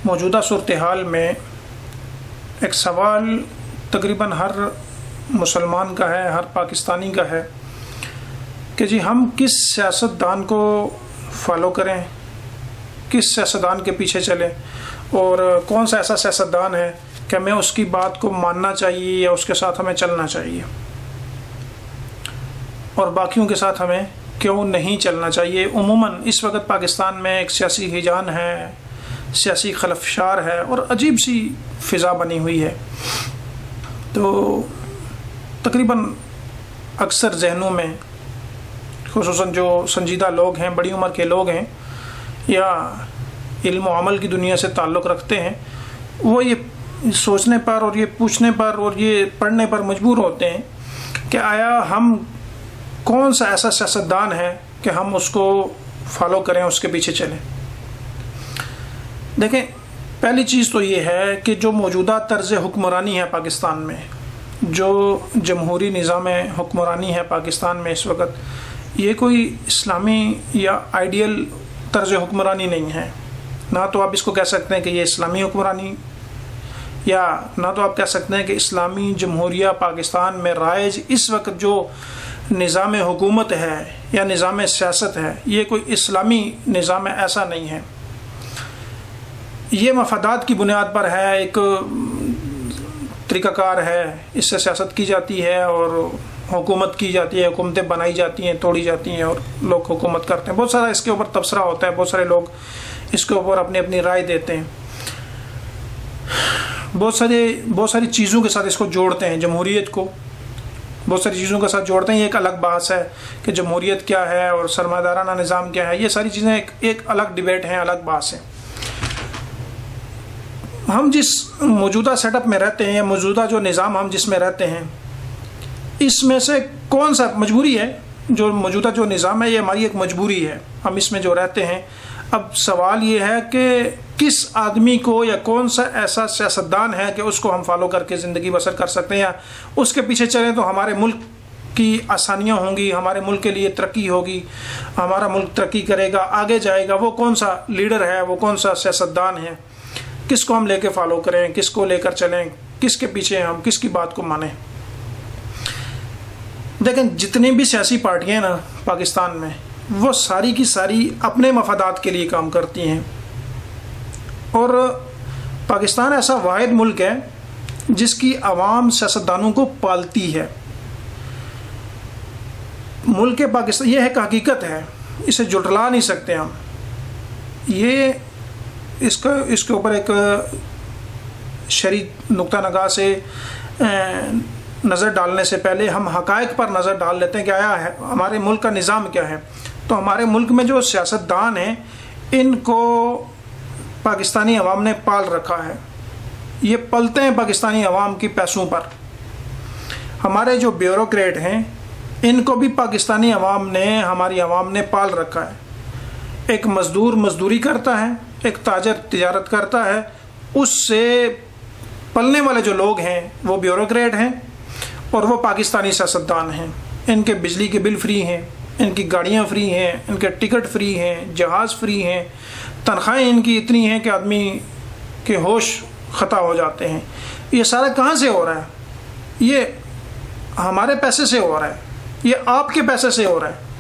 موجودہ صورتحال میں ایک سوال تقریباً ہر مسلمان کا ہے، ہر پاکستانی کا ہے کہ جی ہم کس سیاستدان کو فالو کریں، کس سیاستدان کے پیچھے چلیں، اور کون سا ایسا سیاستدان ہے کہ ہمیں اس کی بات کو ماننا چاہیے یا اس کے ساتھ ہمیں چلنا چاہیے، اور باقیوں کے ساتھ ہمیں کیوں نہیں چلنا چاہیے۔ عموماً اس وقت پاکستان میں ایک سیاسی ہیجان ہے، سیاسی خلفشار ہے اور عجیب سی فضا بنی ہوئی ہے۔ تو تقریباً اکثر ذہنوں میں، خصوصاً جو سنجیدہ لوگ ہیں، بڑی عمر کے لوگ ہیں یا علم و عمل کی دنیا سے تعلق رکھتے ہیں، وہ یہ سوچنے پر اور یہ پوچھنے پر اور یہ پڑھنے پر مجبور ہوتے ہیں کہ آیا ہم کون سا ایسا سیاستدان ہے کہ ہم اس کو فالو کریں، اس کے پیچھے چلیں۔ دیکھیں، پہلی چیز تو یہ ہے کہ جو موجودہ طرز حکمرانی ہے پاکستان میں، جو جمہوری نظام حکمرانی ہے پاکستان میں اس وقت، یہ کوئی اسلامی یا آئیڈیل طرز حکمرانی نہیں ہے۔ نہ تو آپ اس کو کہہ سکتے ہیں کہ یہ اسلامی حکمرانی، یا نہ تو آپ کہہ سکتے ہیں کہ اسلامی جمہوریہ پاکستان میں رائج اس وقت جو نظام حکومت ہے یا نظام سیاست ہے، یہ کوئی اسلامی نظام ایسا نہیں ہے۔ یہ مفادات کی بنیاد پر ہے، ایک طریقہ کار ہے، اس سے سیاست کی جاتی ہے اور حکومت کی جاتی ہے، حکومتیں بنائی جاتی ہیں، توڑی جاتی ہیں اور لوگ حکومت کرتے ہیں۔ بہت سارا اس کے اوپر تبصرہ ہوتا ہے، بہت سارے لوگ اس کے اوپر اپنی اپنی رائے دیتے ہیں، بہت ساری چیزوں کے ساتھ اس کو جوڑتے ہیں، جمہوریت کو بہت ساری چیزوں کے ساتھ جوڑتے ہیں۔ یہ ایک الگ بحث ہے کہ جمہوریت کیا ہے اور سرمایہ دارانہ نظام کیا ہے، یہ ساری چیزیں ایک الگ ڈیبیٹ ہیں، الگ بحث ہے۔ ہم جس موجودہ سیٹ اپ میں رہتے ہیں، موجودہ جو نظام ہم جس میں رہتے ہیں، اس میں سے کون سا مجبوری ہے؟ جو موجودہ جو نظام ہے یہ ہماری ایک مجبوری ہے، ہم اس میں جو رہتے ہیں۔ اب سوال یہ ہے کہ کس آدمی کو یا کون سا ایسا سیاستدان ہے کہ اس کو ہم فالو کر کے زندگی بسر کر سکتے ہیں، یا اس کے پیچھے چلیں تو ہمارے ملک کی آسانیاں ہوں گی، ہمارے ملک کے لیے ترقی ہوگی، ہمارا ملک ترقی کرے گا، آگے جائے گا۔ وہ کون سا لیڈر ہے، وہ کون سا سیاستدان ہے، کس کو ہم لے کے فالو کریں، کس کو لے کر چلیں، کس کے پیچھے ہم کس کی بات کو مانیں۔ دیکھیں، جتنی بھی سیاسی پارٹیاں ہیں نا پاکستان میں، وہ ساری کی ساری اپنے مفادات کے لیے کام کرتی ہیں، اور پاکستان ایسا واحد ملک ہے جس کی عوام سیاستدانوں کو پالتی ہے۔ ملک پاکستان یہ ایک حقیقت ہے، اسے جھٹلا نہیں سکتے ہم۔ یہ اس کے اوپر ایک شرعی نقطہ نگاہ سے نظر ڈالنے سے پہلے ہم حقائق پر نظر ڈال لیتے ہیں کہ آیا ہے ہمارے ملک کا نظام کیا ہے۔ تو ہمارے ملک میں جو سیاستدان ہیں، ان کو پاکستانی عوام نے پال رکھا ہے، یہ پلتے ہیں پاکستانی عوام کی پیسوں پر۔ ہمارے جو بیوروکریٹ ہیں، ان کو بھی پاکستانی عوام نے، ہماری عوام نے پال رکھا ہے۔ ایک مزدور مزدوری کرتا ہے، ایک تاجر تجارت کرتا ہے، اس سے پلنے والے جو لوگ ہیں وہ بیوروکریٹ ہیں اور وہ پاکستانی سیاستدان ہیں۔ ان کے بجلی کے بل فری ہیں، ان کی گاڑیاں فری ہیں، ان کے ٹکٹ فری ہیں، جہاز فری ہیں، تنخواہیں ان کی اتنی ہیں کہ آدمی کے ہوش خطا ہو جاتے ہیں۔ یہ سارا کہاں سے ہو رہا ہے؟ یہ ہمارے پیسے سے ہو رہا ہے، یہ آپ کے پیسے سے ہو رہا ہے۔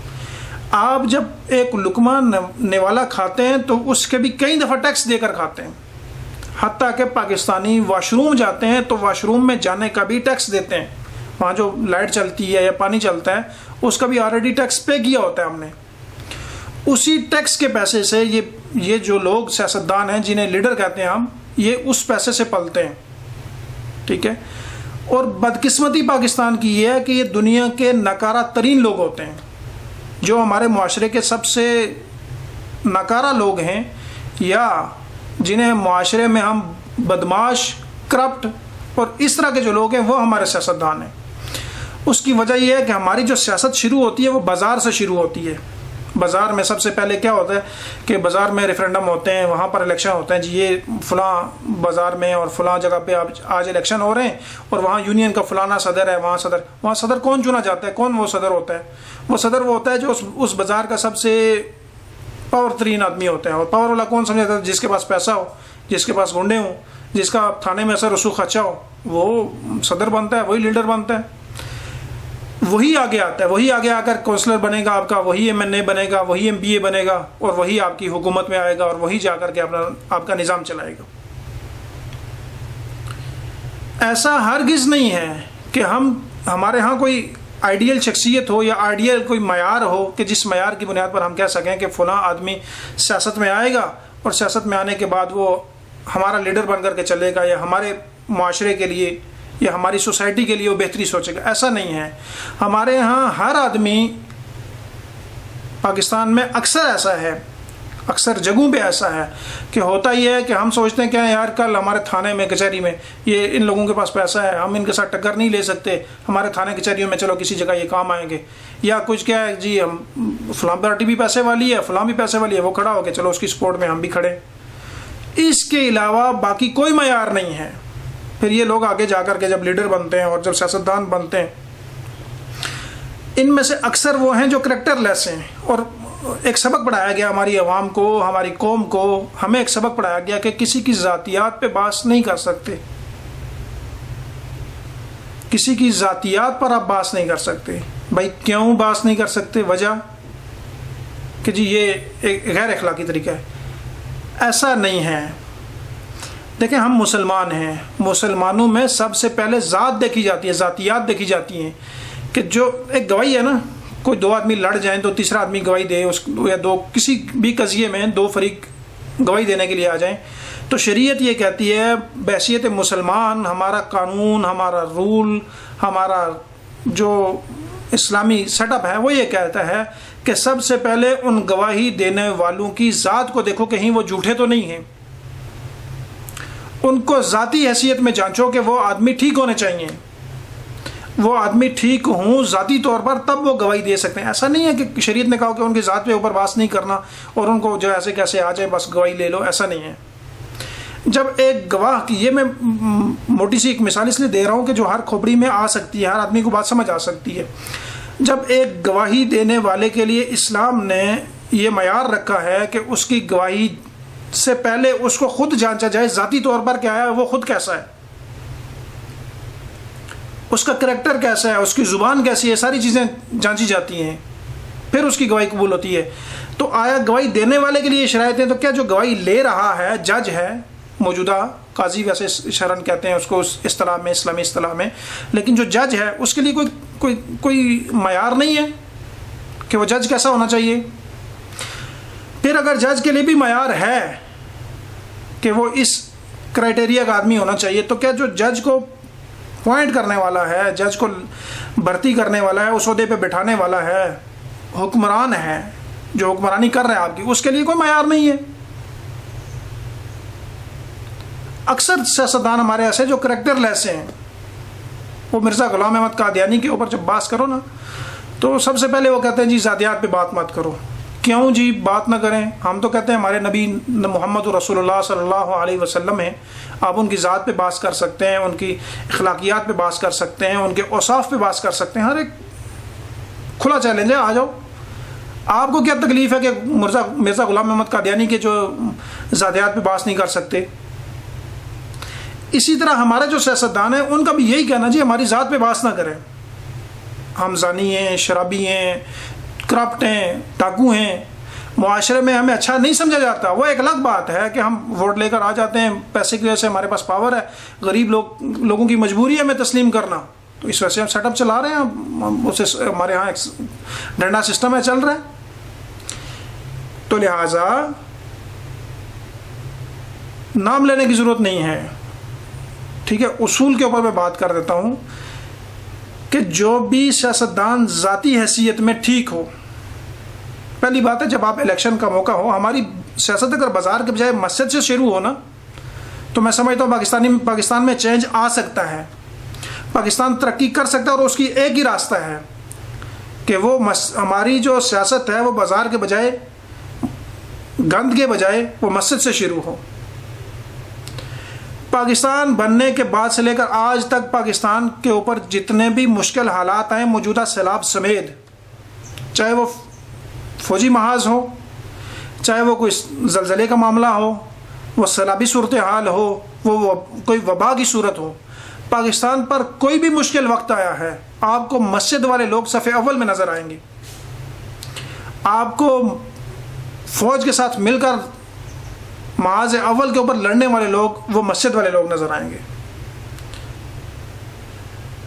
آپ جب ایک لقمہ نوالا کھاتے ہیں تو اس کے بھی کئی دفعہ ٹیکس دے کر کھاتے ہیں، حتیٰ کہ پاکستانی واش روم جاتے ہیں تو واش روم میں جانے کا بھی ٹیکس دیتے ہیں۔ وہاں جو لائٹ چلتی ہے یا پانی چلتا ہے اس کا بھی آلریڈی ٹیکس پے کیا ہوتا ہے ہم نے۔ اسی ٹیکس کے پیسے سے یہ جو لوگ سیاستدان ہیں، جنہیں لیڈر کہتے ہیں ہم، یہ اس پیسے سے پلتے ہیں، ٹھیک ہے۔ اور بدقسمتی پاکستان کی یہ ہے کہ یہ دنیا کے ناکارہ ترین لوگ ہوتے ہیں، جو ہمارے معاشرے کے سب سے ناکارہ لوگ ہیں، یا جنہیں معاشرے میں ہم بدماش، کرپٹ اور اس طرح کے جو لوگ ہیں وہ ہمارے سیاستدان ہیں۔ اس کی وجہ یہ ہے کہ ہماری جو سیاست شروع ہوتی ہے وہ بازار سے شروع ہوتی ہے۔ بازار میں سب سے پہلے کیا ہوتا ہے کہ بازار میں ریفرینڈم ہوتے ہیں، وہاں پر الیکشن ہوتے ہیں، جی یہ فلاں بازار میں اور فلاں جگہ پہ آج الیکشن ہو رہے ہیں، اور وہاں یونین کا فلانا صدر ہے، وہاں صدر کون چنا جاتا ہے؟ کون وہ صدر ہوتا ہے؟ وہ صدر وہ ہوتا ہے جو اس بازار کا سب سے پاور ترین آدمی ہوتا ہے۔ اور پاور والا کون سمجھا جاتا ہے؟ جس کے پاس پیسہ ہو، جس کے پاس گنڈے ہوں، جس کا تھانے میں اثر رسوخ اچھا ہو، وہ صدر بنتا ہے، وہی لیڈر بنتا ہے، وہی آگے آتا ہے، وہی آگے آ کر کونسلر بنے گا آپ کا، وہی MNA بنے گا، وہی MPA بنے گا، اور وہی آپ کی حکومت میں آئے گا، اور وہی جا کر کے آپ کا نظام چلائے گا۔ ایسا ہرگز نہیں ہے کہ ہمارے ہاں کوئی آئیڈیل شخصیت ہو یا آئیڈیل کوئی معیار ہو کہ جس معیار کی بنیاد پر ہم کہہ سکیں کہ فلاں آدمی سیاست میں آئے گا اور سیاست میں آنے کے بعد وہ ہمارا لیڈر بن کر کے چلے گا، یا ہمارے معاشرے کے لیے یا ہماری سوسائٹی کے لیے وہ بہتری سوچے گا۔ ایسا نہیں ہے۔ ہمارے ہاں ہر آدمی، پاکستان میں اکثر ایسا ہے، اکثر جگہوں پہ ایسا ہے کہ ہوتا ہی ہے کہ ہم سوچتے ہیں کہ یار کل ہمارے تھانے میں کچہری میں یہ ان لوگوں کے پاس پیسہ ہے، ہم ان کے ساتھ ٹکر نہیں لے سکتے، ہمارے تھانے کچہریوں میں چلو کسی جگہ یہ کام آئیں گے، یا کچھ کیا ہے جی ہم فلاں پارٹی بھی پیسے والی ہے، فلاں بھی پیسے والی ہے، وہ کھڑا ہو کے چلو اس کی سپورٹ میں ہم بھی کھڑے۔ اس کے علاوہ باقی کوئی معیار نہیں ہے۔ پھر یہ لوگ آگے جا کر کے جب لیڈر بنتے ہیں اور جب سیاستدان بنتے ہیں، ان میں سے اکثر وہ ہیں جو کریکٹر لیس ہیں۔ اور ایک سبق پڑھایا گیا ہماری عوام کو، ہماری قوم کو، ہمیں ایک سبق پڑھایا گیا کہ کسی کی ذاتیات پہ بحث نہیں کر سکتے، کسی کی ذاتیات پر آپ بحث نہیں کر سکتے۔ بھائی کیوں بحث نہیں کر سکتے؟ وجہ کہ جی یہ ایک غیر اخلاقی طریقہ ہے۔ ایسا نہیں ہے۔ دیکھیں ہم مسلمان ہیں، مسلمانوں میں سب سے پہلے ذات دیکھی جاتی ہے، ذاتیات دیکھی جاتی ہیں، کہ جو ایک گواہی ہے نا، کوئی دو آدمی لڑ جائیں تو تیسرا آدمی گواہی دے، یا دو کسی بھی قضیے میں دو فریق گواہی دینے کے لیے آ جائیں، تو شریعت یہ کہتی ہے بحیثیت مسلمان، ہمارا قانون، ہمارا رول، ہمارا جو اسلامی سیٹ اپ ہے وہ یہ کہتا ہے کہ سب سے پہلے ان گواہی دینے والوں کی ذات کو دیکھو، کہیں وہ جھوٹے تو نہیں ہیں، ان کو ذاتی حیثیت میں جانچو کہ وہ آدمی ٹھیک ہونے چاہیے، وہ آدمی ٹھیک ہوں ذاتی طور پر، تب وہ گواہی دے سکتے ہیں۔ ایسا نہیں ہے کہ شریعت نے کہا کہ ان کی ذات پہ اوپر بحث نہیں کرنا اور ان کو جو ایسے کیسے آ جائے بس گواہی لے لو، ایسا نہیں ہے۔ جب ایک گواہ کی، یہ میں موٹی سی ایک مثال اس لیے دے رہا ہوں کہ جو ہر کھوپڑی میں آ سکتی ہے، ہر آدمی کو بات سمجھ آ سکتی ہے۔ جب ایک گواہی دینے والے کے لیے اسلام نے یہ معیار رکھا ہے کہ اس کی گواہی سے پہلے اس کو خود جانچا جائے ذاتی طور پر کیا ہے، وہ خود کیسا ہے، اس کا کریکٹر کیسا ہے، اس کی زبان کیسی ہے، ساری چیزیں جانچی جاتی ہیں، پھر اس کی گواہی قبول ہوتی ہے۔ تو آیا گواہی دینے والے کے لیے شرائط ہیں، تو کیا جو گواہی لے رہا ہے جج ہے، موجودہ قاضی ویسے شرعن کہتے ہیں اس کو اس اصطلاح میں، اسلامی اصطلاح میں، لیکن جو جج ہے اس کے لیے کوئی معیار نہیں ہے کہ وہ جج کیسا ہونا چاہیے۔ پھر اگر جج کے لیے بھی معیار ہے کہ وہ اس کرائٹیریا کا آدمی ہونا چاہیے، تو کیا جو جج کو پوائنٹ کرنے والا ہے، جج کو بھرتی کرنے والا ہے، اس عہدے پہ بٹھانے والا ہے، حکمران ہے جو حکمرانی کر رہا ہے آپ کی، اس کے لیے کوئی معیار نہیں ہے۔ اکثر سیاستدان ہمارے ایسے جو کریکٹر لیس ہیں، وہ مرزا غلام احمد قادیانی کے اوپر جب بات کرو نا، تو سب سے پہلے وہ کہتے ہیں جی ذاتیات پہ بات مت کرو۔ کیوں جی بات نہ کریں؟ ہم تو کہتے ہیں ہمارے نبی محمد رسول اللہ صلی اللہ علیہ وسلم ہیں، آپ ان کی ذات پہ بات کر سکتے ہیں، ان کی اخلاقیات پہ بات کر سکتے ہیں، ان کے اوصاف پہ بات کر سکتے ہیں، ہر ایک کھلا چیلنج ہے، آ جاؤ۔ آپ کو کیا تکلیف ہے کہ مرزا غلام احمد قادیانی کے جو ذاتیات پہ بات نہیں کر سکتے؟ اسی طرح ہمارے جو سیاستدان ہیں ان کا بھی یہی کہنا جی ہماری ذات پہ بحث نہ کریں، ہم زانی ہیں، شرابی ہیں، کرپٹ ہیں، ڈاکو ہیں، معاشرے میں ہمیں اچھا نہیں سمجھا جاتا۔ وہ ایک الگ بات ہے کہ ہم ووٹ لے کر آ جاتے ہیں، پیسے کی وجہ سے ہمارے پاس پاور ہے، غریب لوگوں کی مجبوری ہے ہمیں تسلیم کرنا، تو اس وجہ سے ہم سیٹ اپ چلا رہے ہیں، اسے ہمارے ہاں ایک ڈنڈا سسٹم ہے چل رہا ہے۔ تو لہٰذا نام لینے کی ضرورت نہیں ہے، ٹھیک ہے۔ اصول کے اوپر میں بات کر دیتا ہوں کہ جو بھی سیاستدان ذاتی حیثیت میں ٹھیک ہو، پہلی بات ہے جب آپ الیکشن کا موقع ہو، ہماری سیاست اگر بازار کے بجائے مسجد سے شروع ہو نا، تو میں سمجھتا ہوں پاکستان میں چینج آ سکتا ہے، پاکستان ترقی کر سکتا ہے، اور اس کی ایک ہی راستہ ہے کہ وہ ہماری جو سیاست ہے وہ بازار کے بجائے، گند کے بجائے وہ مسجد سے شروع ہو۔ پاکستان بننے کے بعد سے لے کر آج تک پاکستان کے اوپر جتنے بھی مشکل حالات آئے، موجودہ سیلاب سمیت، چاہے وہ فوجی محاذ ہو، چاہے وہ کوئی زلزلے کا معاملہ ہو، وہ سیلابی صورتحال ہو، وہ کوئی وبا کی صورت ہو، پاکستان پر کوئی بھی مشکل وقت آیا ہے، آپ کو مسجد والے لوگ صف اول میں نظر آئیں گے، آپ کو فوج کے ساتھ مل کر محاذ اول کے اوپر لڑنے والے لوگ وہ مسجد والے لوگ نظر آئیں گے،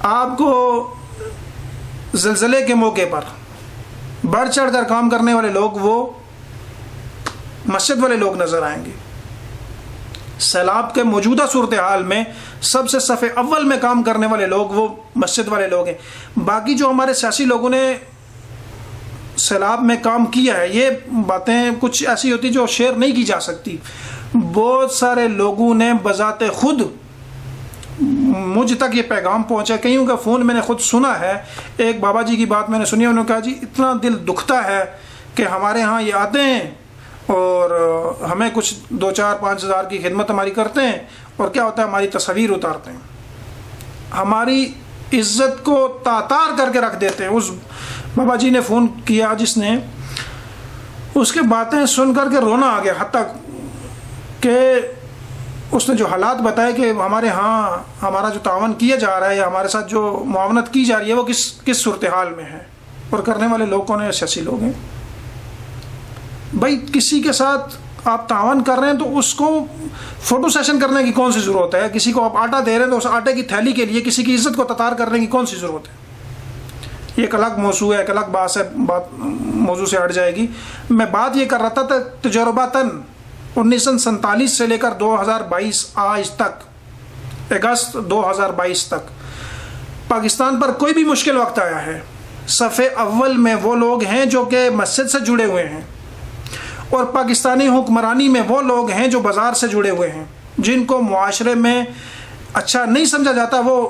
آپ کو زلزلے کے موقع پر بڑھ چڑھ کر کام کرنے والے لوگ وہ مسجد والے لوگ نظر آئیں گے، سیلاب کے موجودہ صورتحال میں سب سے صف اول میں کام کرنے والے لوگ وہ مسجد والے لوگ ہیں۔ باقی جو ہمارے سیاسی لوگوں نے سیلاب میں کام کیا ہے، یہ باتیں کچھ ایسی ہوتی جو شیئر نہیں کی جا سکتی۔ بہت سارے لوگوں نے بذات خود مجھ تک یہ پیغام پہنچا، کئیوں کا فون میں نے خود سنا ہے۔ ایک بابا جی کی بات میں نے سنی، انہوں نے کہا جی اتنا دل دکھتا ہے کہ ہمارے ہاں یہ آتے ہیں اور ہمیں کچھ 2-4-5 ہزار کی خدمت ہماری کرتے ہیں، اور کیا ہوتا ہے ہماری تصاویر اتارتے ہیں، ہماری عزت کو تاتار کر کے رکھ دیتے ہیں۔ اس بابا جی نے فون کیا جس نے، اس کے باتیں سن کر کے رونا آ گیا، حتیٰ کہ اس نے جو حالات بتائے کہ ہمارے ہاں ہمارا جو تعاون کیا جا رہا ہے یا ہمارے ساتھ جو معاونت کی جا رہی ہے وہ کس صورتحال میں ہے، اور کرنے والے لوگ کون ہیں؟ سیاسی لوگ ہیں۔ بھائی کسی کے ساتھ آپ تعاون کر رہے ہیں تو اس کو فوٹو سیشن کرنے کی کون سی ضرورت ہے؟ کسی کو آپ آٹا دے رہے ہیں تو اس آٹے کی تھیلی کے لیے کسی کی عزت کو تتار کرنے کی کون سی ضرورت ہے؟ یہ ایک الگ موضوع ہے، ایک الگ بات ہے، موضوع سے ہٹ جائے گی۔ میں بات یہ کر رہا تھا تجرباتاً 1947 سے لے کر 2022 آج تک، اگست 2022 تک پاکستان پر کوئی بھی مشکل وقت آیا ہے، صف اول میں وہ لوگ ہیں جو کہ مسجد سے جڑے ہوئے ہیں، اور پاکستانی حکمرانی میں وہ لوگ ہیں جو بازار سے جڑے ہوئے ہیں، جن کو معاشرے میں اچھا نہیں سمجھا جاتا، وہ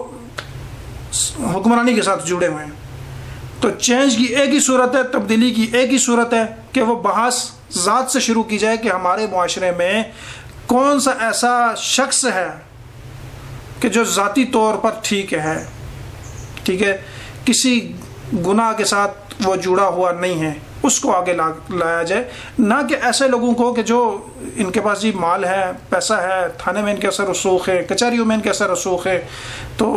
حکمرانی کے ساتھ جڑے ہوئے ہیں۔ تو چینج کی ایک ہی صورت ہے، تبدیلی کی ایک ہی صورت ہے کہ وہ بحث ذات سے شروع کی جائے کہ ہمارے معاشرے میں کون سا ایسا شخص ہے کہ جو ذاتی طور پر ٹھیک ہے، کسی گناہ کے ساتھ وہ جڑا ہوا نہیں ہے، اس کو آگے لایا جائے، نہ کہ ایسے لوگوں کو کہ جو ان کے پاس جی مال ہے، پیسہ ہے، تھانے میں ان کے اثر رسوخ ہے، کچہریوں میں ان کے اثر رسوخ ہے، تو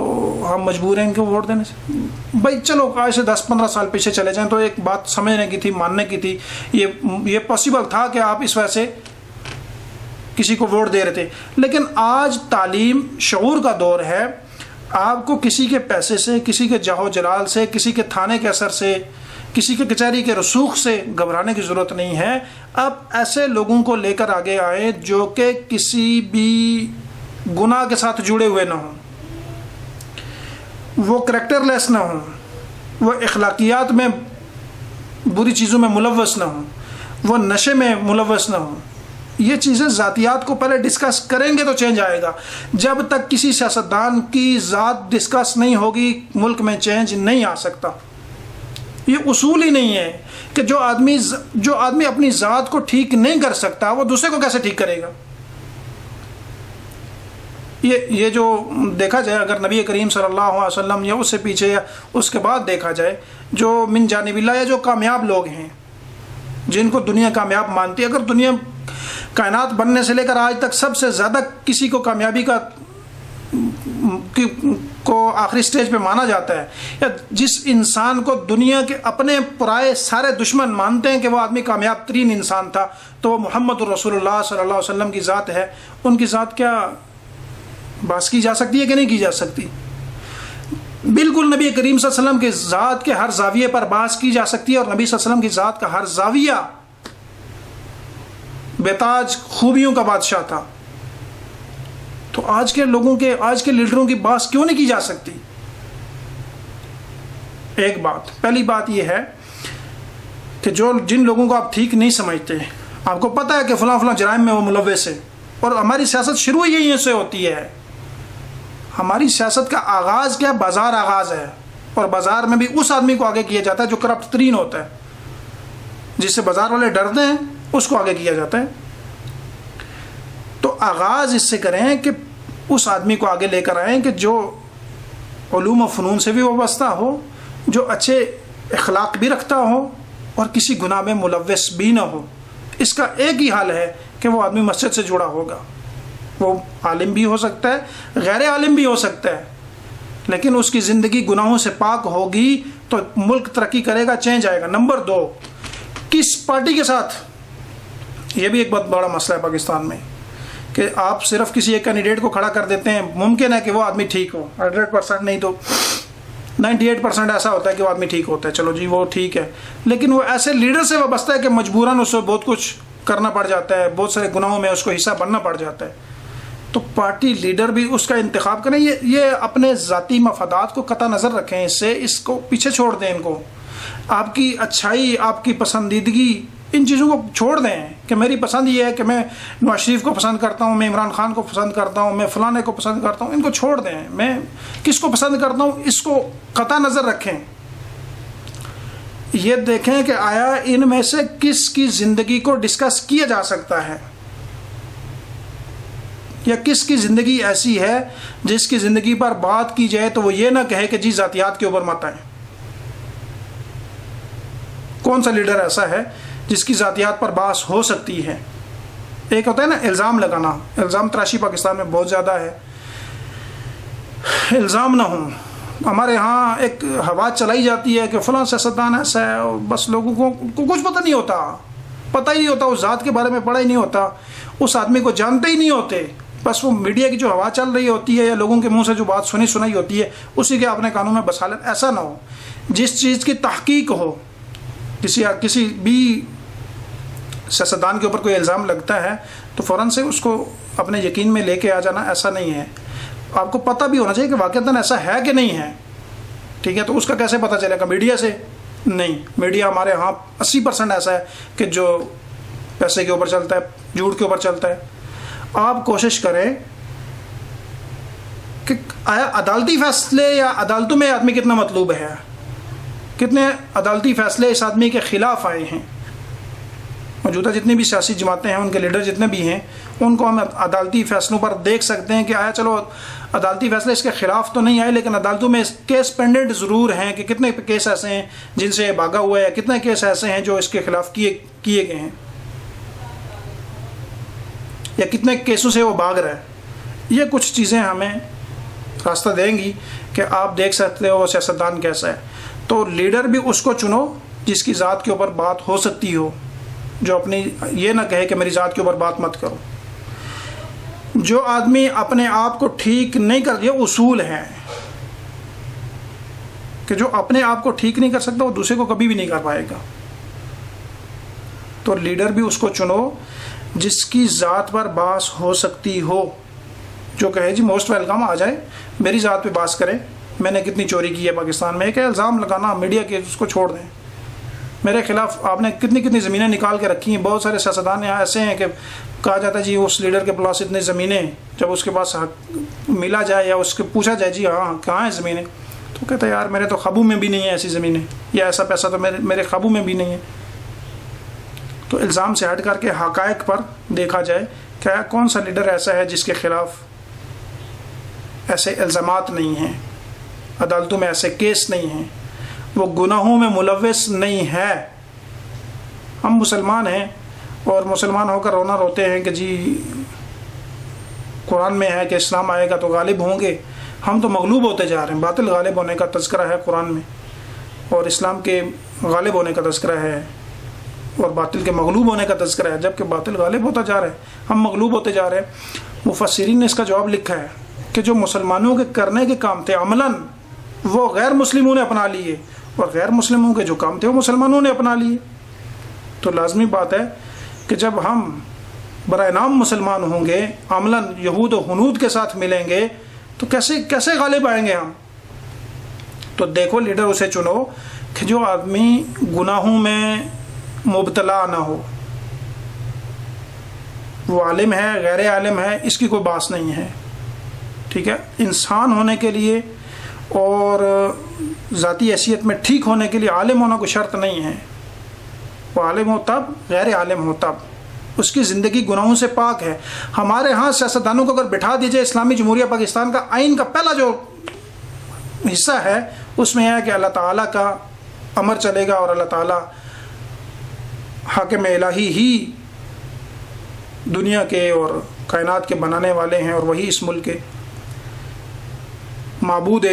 ہم مجبور ہیں ان کو ووٹ دینے سے۔ بھائی چلو آج سے 10-15 سال پیچھے چلے جائیں تو ایک بات سمجھنے کی تھی، ماننے کی تھی، یہ پاسبل تھا کہ آپ اس وجہ سے کسی کو ووٹ دے رہے تھے، لیکن آج تعلیم شعور کا دور ہے، آپ کو کسی کے پیسے سے، کسی کے جاہ و جلال سے، کسی کے تھانے کے اثر سے، کسی کے کچہری کے رسوخ سے گھبرانے کی ضرورت نہیں ہے۔ اب ایسے لوگوں کو لے کر آگے آئیں جو کہ کسی بھی گناہ کے ساتھ جڑے ہوئے نہ ہوں، وہ کریکٹر لیس نہ ہوں، وہ اخلاقیات میں بری چیزوں میں ملوث نہ ہوں، وہ نشے میں ملوث نہ ہوں۔ یہ چیزیں ذاتیات کو پہلے ڈسکس کریں گے تو چینج آئے گا۔ جب تک کسی سیاستدان کی ذات ڈسکس نہیں ہوگی ملک میں چینج نہیں آ سکتا۔ یہ اصول ہی نہیں ہے کہ جو آدمی اپنی ذات کو ٹھیک نہیں کر سکتا وہ دوسرے کو کیسے ٹھیک کرے گا۔ یہ جو دیکھا جائے اگر نبی کریم صلی اللہ علیہ وسلم یا اس سے پیچھے یا اس کے بعد دیکھا جائے، جو من جانب اللہ یا جو کامیاب لوگ ہیں جن کو دنیا کامیاب مانتی ہے، اگر دنیا کائنات بننے سے لے کر آج تک سب سے زیادہ کسی کو کامیابی کو آخری سٹیج پہ مانا جاتا ہے، یا جس انسان کو دنیا کے اپنے پرائے سارے دشمن مانتے ہیں کہ وہ آدمی کامیاب ترین انسان تھا، تو وہ محمد رسول اللہ صلی اللہ علیہ وسلم کی ذات ہے۔ ان کی ذات کیا بحث کی جا سکتی ہے کہ نہیں کی جا سکتی؟ بالکل نبی کریم صلی اللہ علیہ وسلم کی ذات کے ہر زاویے پر بحث کی جا سکتی ہے، اور نبی صلی اللہ علیہ وسلم کی ذات کا ہر زاویہ بےتاج خوبیوں کا بادشاہ تھا۔ تو آج کے لیڈروں کی بحث کیوں نہیں کی جا سکتی؟ ایک بات، پہلی بات یہ ہے کہ جن لوگوں کو آپ ٹھیک نہیں سمجھتے، آپ کو پتہ ہے کہ فلاں فلاں جرائم میں وہ ملوث ہے، اور ہماری سیاست شروع یہیں سے ہوتی ہے۔ ہماری سیاست کا آغاز کیا؟ بازار آغاز ہے، اور بازار میں بھی اس آدمی کو آگے کیا جاتا ہے جو کرپٹ ترین ہوتا ہے، جس سے بازار والے ڈرتے ہیں، اس کو آگے کیا جاتا ہے۔ تو آغاز اس سے کریں کہ اس آدمی کو آگے لے کر آئیں کہ جو علوم و فنون سے بھی وابستہ ہو، جو اچھے اخلاق بھی رکھتا ہو، اور کسی گناہ میں ملوث بھی نہ ہو۔ اس کا ایک ہی حل ہے کہ وہ آدمی مسجد سے جڑا ہوگا. وہ عالم بھی ہو سکتا ہے، غیر عالم بھی ہو سکتا ہے، لیکن اس کی زندگی گناہوں سے پاک ہوگی تو ملک ترقی کرے گا، چینج آئے گا. نمبر 2، کس پارٹی کے ساتھ؟ یہ بھی ایک بہت بڑا مسئلہ ہے پاکستان میں کہ آپ صرف کسی ایک کینڈیڈیٹ کو کھڑا کر دیتے ہیں. ممکن ہے کہ وہ آدمی ٹھیک ہو، 100% نہیں تو 98% ایسا ہوتا ہے کہ وہ آدمی ٹھیک ہوتا ہے، چلو جی وہ ٹھیک ہے، لیکن وہ ایسے لیڈر سے وابستہ ہے کہ مجبوراً اس سے بہت کچھ کرنا پڑ جاتا ہے، بہت سارے گناہوں میں اس کو حصہ بننا پڑ جاتا ہے. تو پارٹی لیڈر بھی اس کا انتخاب کریں. یہ اپنے ذاتی مفادات کو قطع نظر رکھیں، اس کو پیچھے چھوڑ دیں. ان کو آپ کی اچھائی، آپ کی پسندیدگی، ان چیزوں کو چھوڑ دیں کہ میری پسند یہ ہے کہ میں نواز شریف کو پسند کرتا ہوں، میں عمران خان کو پسند کرتا ہوں، میں فلانے کو پسند کرتا ہوں. ان کو چھوڑ دیں. میں کس کو پسند کرتا ہوں اس کو قطع نظر رکھیں. یہ دیکھیں کہ آیا ان میں سے کس کی زندگی کو ڈسکس کیا جا سکتا ہے، یا کس کی زندگی ایسی ہے جس کی زندگی پر بات کی جائے تو وہ یہ نہ کہے کہ جی ذاتیات کے اوپر مت آئیں. کون سا لیڈر ایسا ہے جس کی ذاتیات پر بحث ہو سکتی ہے؟ ایک ہوتا ہے نا الزام لگانا، الزام تراشی پاکستان میں بہت زیادہ ہے. الزام نہ ہوں. ہمارے ہاں ایک ہوا چلائی جاتی ہے کہ فلاں سیاستدان ایسا ہے، بس لوگوں کو کچھ پتہ نہیں ہوتا، پتہ ہی نہیں ہوتا، اس ذات کے بارے میں پڑھا ہی نہیں ہوتا، اس آدمی کو جانتے ہی نہیں ہوتے. بس وہ میڈیا کی جو ہوا چل رہی ہوتی ہے یا لوگوں کے منہ سے جو بات سنائی ہوتی ہے اسی کے اپنے کانوں میں بسا لیں. ایسا نہ ہو. جس چیز کی تحقیق ہو، کسی بھی سیاستدان کے اوپر کوئی الزام لگتا ہے تو فوراً سے اس کو اپنے یقین میں لے کے آ جانا. ایسا نہیں ہے. آپ کو پتہ بھی ہونا چاہیے کہ واقعتاً ایسا ہے کہ نہیں ہے. ٹھیک ہے، تو اس کا کیسے پتہ چلے گا؟ میڈیا سے نہیں. میڈیا ہمارے ہاں 80% ایسا ہے کہ جو پیسے کے اوپر چلتا ہے، جھوٹ کے اوپر چلتا ہے. آپ کوشش کریں کہ آیا عدالتی فیصلے یا عدالتوں میں آدمی کتنا مطلوب ہے، کتنے عدالتی فیصلے اس آدمی کے خلاف آئے ہیں. موجودہ جتنی بھی سیاسی جماعتیں ہیں، ان کے لیڈر جتنے بھی ہیں، ان کو ہم عدالتی فیصلوں پر دیکھ سکتے ہیں کہ آیا چلو عدالتی فیصلے اس کے خلاف تو نہیں آئے، لیکن عدالتوں میں کیس پینڈنٹ ضرور ہیں کہ کتنے کیس ایسے ہیں جن سے بھاگا ہوا ہے، کتنے کیس ایسے ہیں جو اس کے خلاف کیے گئے ہیں، یا کتنے کیسوں سے وہ بھاگ رہا ہے. یہ کچھ چیزیں ہمیں راستہ دیں گی کہ آپ دیکھ سکتے ہو وہ سیاستدان کیسا ہے. تو لیڈر بھی اس کو چنو جس کی ذات کے اوپر بات ہو سکتی ہو، جو اپنی یہ نہ کہے کہ میری ذات کے اوپر بات مت کرو. جو آدمی اپنے آپ کو ٹھیک نہیں کر، یہ اصول ہیں کہ جو اپنے آپ کو ٹھیک نہیں کر سکتا وہ دوسرے کو کبھی بھی نہیں کر پائے گا. تو لیڈر بھی اس کو چنو جس کی ذات پر بحث ہو سکتی ہو، جو کہے جی موسٹ ویلکم، آ جائے میری ذات پہ بحث کریں، میں نے کتنی چوری کی ہے پاکستان میں. ایک الزام لگانا میڈیا کے، اس کو چھوڑ دیں. میرے خلاف آپ نے کتنی زمینیں نکال کے رکھی ہیں. بہت سارے سیاستدان یہاں ایسے ہیں کہ کہا جاتا ہے جی اس لیڈر کے پاس اتنی زمینیں، جب اس کے پاس ملا جائے یا اس کو پوچھا جائے جی ہاں کہاں ہیں زمینیں، تو کہتا ہے یار میرے تو قابو میں بھی نہیں ہے ایسی زمینیں، یا ایسا پیسہ تو میرے قابو میں بھی نہیں ہے. تو الزام سے ہٹ کر کے حقائق پر دیکھا جائے کہ کون سا لیڈر ایسا ہے جس کے خلاف ایسے الزامات نہیں ہیں، عدالتوں میں ایسے کیس نہیں ہیں، وہ گناہوں میں ملوث نہیں ہے. ہم مسلمان ہیں اور مسلمان ہو کر رونا روتے ہیں کہ جی قرآن میں ہے کہ اسلام آئے گا تو غالب ہوں گے. ہم تو مغلوب ہوتے جا رہے ہیں. باطل غالب ہونے کا تذکرہ ہے قرآن میں، اور اسلام کے غالب ہونے کا تذکرہ ہے، اور باطل کے مغلوب ہونے کا تذکرہ ہے. جبکہ باطل غالب ہوتا جا رہا ہے، ہم مغلوب ہوتے جا رہے ہیں. مفسرین نے اس کا جواب لکھا ہے کہ جو مسلمانوں کے کرنے کے کام تھے عملاً وہ غیر مسلموں نے اپنا لیے، اور غیر مسلموں کے جو کام تھے وہ مسلمانوں نے اپنا لیے. تو لازمی بات ہے کہ جب ہم برائے نام مسلمان ہوں گے، عملاً یہود و ہنود کے ساتھ ملیں گے، تو کیسے غالب آئیں گے ہم؟ تو دیکھو لیڈر اسے چنو کہ جو آدمی گناہوں میں مبتلا نہ ہو. وہ عالم ہے غیر عالم ہے اس کی کوئی بات نہیں ہے. ٹھیک ہے، انسان ہونے کے لیے اور ذاتی حیثیت میں ٹھیک ہونے کے لیے عالم ہونا کوئی شرط نہیں ہے. وہ عالم ہو تب، غیر عالم ہو تب. اس کی زندگی گناہوں سے پاک ہے. ہمارے ہاں سیاستدانوں کو اگر بٹھا دیجئے، اسلامی جمہوریہ پاکستان کا آئین کا پہلا جو حصہ ہے اس میں ہے کہ اللہ تعالیٰ کا امر چلے گا، اور اللہ تعالیٰ حاکم الہی ہی دنیا کے اور کائنات کے بنانے والے ہیں، اور وہی اس ملک کے معبود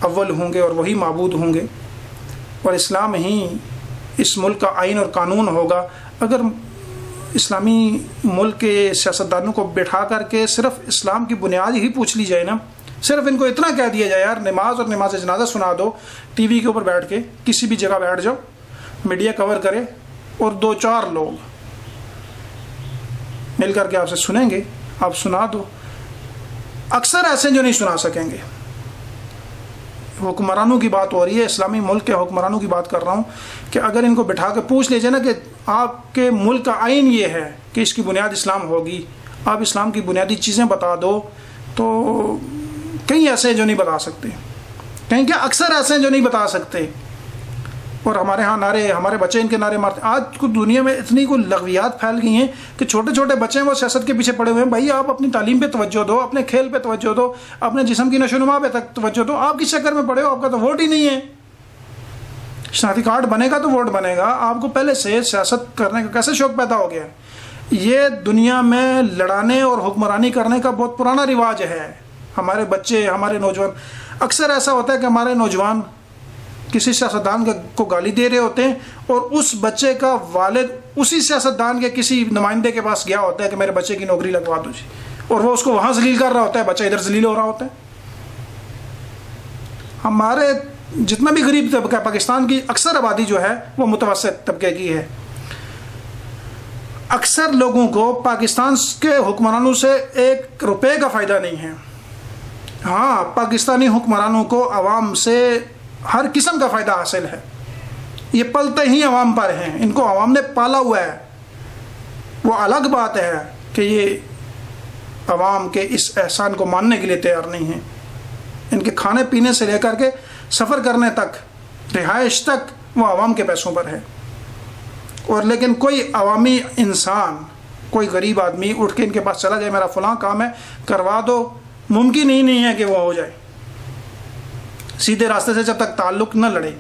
اول ہوں گے اور وہی معبود ہوں گے، اور اسلام ہی اس ملک کا آئین اور قانون ہوگا۔ اگر اسلامی ملک کے سیاستدانوں کو بٹھا کر کے صرف اسلام کی بنیاد ہی پوچھ لی جائے نا، صرف ان کو اتنا کہہ دیا جائے یار نماز اور نماز جنازہ سنا دو، ٹی وی کے اوپر بیٹھ کے کسی بھی جگہ بیٹھ جاؤ، میڈیا کور کرے اور 2-4 لوگ مل کر کے آپ سے سنیں گے، آپ سنا دو۔ اکثر ایسے جو نہیں سنا سکیں گے۔ حکمرانوں کی بات ہو رہی ہے، اسلامی ملک کے حکمرانوں کی بات کر رہا ہوں، کہ اگر ان کو بٹھا کے پوچھ لیجیے نا کہ آپ کے ملک کا آئین یہ ہے کہ اس کی بنیاد اسلام ہوگی، آپ اسلام کی بنیادی چیزیں بتا دو، تو کئی ایسے ہیں جو نہیں بتا سکتے، کہیں کہ اکثر ایسے ہیں جو نہیں بتا سکتے، اور ہمارے ہاں نعرے، ہمارے بچے ان کے نعرے مارتے۔ آج کو دنیا میں اتنی کوئی لغویات پھیل گئی ہیں کہ چھوٹے چھوٹے بچے ہیں وہ سیاست کے پیچھے پڑے ہوئے ہیں۔ بھائی آپ اپنی تعلیم پہ توجہ دو، اپنے کھیل پہ توجہ دو، اپنے جسم کی نشو و نما پہ توجہ دو، آپ کس چکر میں پڑے ہو؟ آپ کا تو ووٹ ہی نہیں ہے، شناختی کارڈ بنے گا تو ووٹ بنے گا۔ آپ کو پہلے سے سیاست کرنے کا کیسے شوق پیدا ہو گیا؟ یہ دنیا میں لڑانے اور حکمرانی کرنے کا بہت پرانا رواج ہے۔ ہمارے بچے، ہمارے نوجوان، اکثر ایسا ہوتا ہے کہ ہمارے نوجوان کسی سیاستدان کو گالی دے رہے ہوتے ہیں، اور اس بچے کا والد اسی سیاستدان کے کسی نمائندے کے پاس گیا ہوتا ہے کہ میرے بچے کی نوکری لگوا دو جی، اور وہ اس کو وہاں ذلیل کر رہا ہوتا ہے، بچہ ادھر ذلیل ہو رہا ہوتا ہے۔ ہمارے جتنا بھی غریب طبقہ پاکستان کی اکثر آبادی جو ہے وہ متوسط طبقے کی ہے۔ اکثر لوگوں کو پاکستان کے حکمرانوں سے 1 روپے کا فائدہ نہیں ہے۔ ہاں، پاکستانی حکمرانوں کو عوام سے ہر قسم کا فائدہ حاصل ہے، یہ پلتے ہی عوام پر ہیں، ان کو عوام نے پالا ہوا ہے۔ وہ الگ بات ہے کہ یہ عوام کے اس احسان کو ماننے کے لیے تیار نہیں ہیں۔ ان کے کھانے پینے سے لے کر کے سفر کرنے تک، رہائش تک وہ عوام کے پیسوں پر ہے، اور لیکن کوئی عوامی انسان، کوئی غریب آدمی اٹھ کے ان کے پاس چلا جائے میرا فلاں کام ہے کروا دو، ممکن ہی نہیں ہے کہ وہ ہو جائے، سیدھے راستے سے جب تک تعلق نہ لڑے۔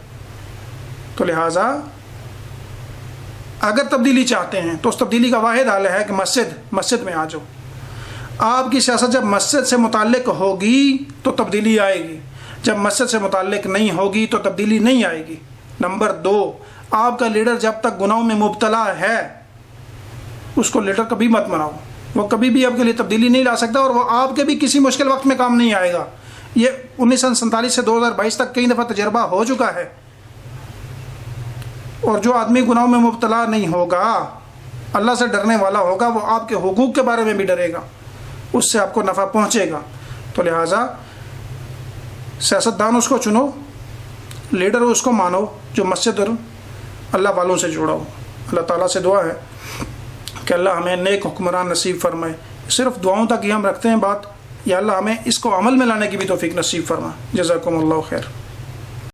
تو لہٰذا اگر تبدیلی چاہتے ہیں تو اس تبدیلی کا واحد حل ہے کہ مسجد میں آ جاؤ۔ آپ کی سیاست جب مسجد سے متعلق ہوگی تو تبدیلی آئے گی، جب مسجد سے متعلق نہیں ہوگی تو تبدیلی نہیں آئے گی۔ نمبر 2، آپ کا لیڈر جب تک گناہوں میں مبتلا ہے اس کو لیڈر کبھی مت بناؤ، وہ کبھی بھی آپ کے لیے تبدیلی نہیں لا سکتا، اور وہ آپ کے بھی کسی مشکل وقت میں کام نہیں آئے گا۔ یہ 1947 سے 2022 تک کئی دفعہ تجربہ ہو چکا ہے، اور جو آدمی گناہوں میں مبتلا نہیں ہوگا، اللہ سے ڈرنے والا ہوگا، وہ آپ کے حقوق کے بارے میں بھی ڈرے گا، اس سے آپ کو نفع پہنچے گا۔ تو لہٰذا سیاستدان اس کو چنو، لیڈر اس کو مانو جو مسجد اور اللہ والوں سے جڑا ہو۔ اللہ تعالیٰ سے دعا ہے کہ اللہ ہمیں نیک حکمران نصیب فرمائے۔ صرف دعاؤں تک ہی ہم رکھتے ہیں بات، یا اللہ ہمیں اس کو عمل میں لانے کی بھی توفیق نصیب فرما۔ جزاکم اللہ خیر۔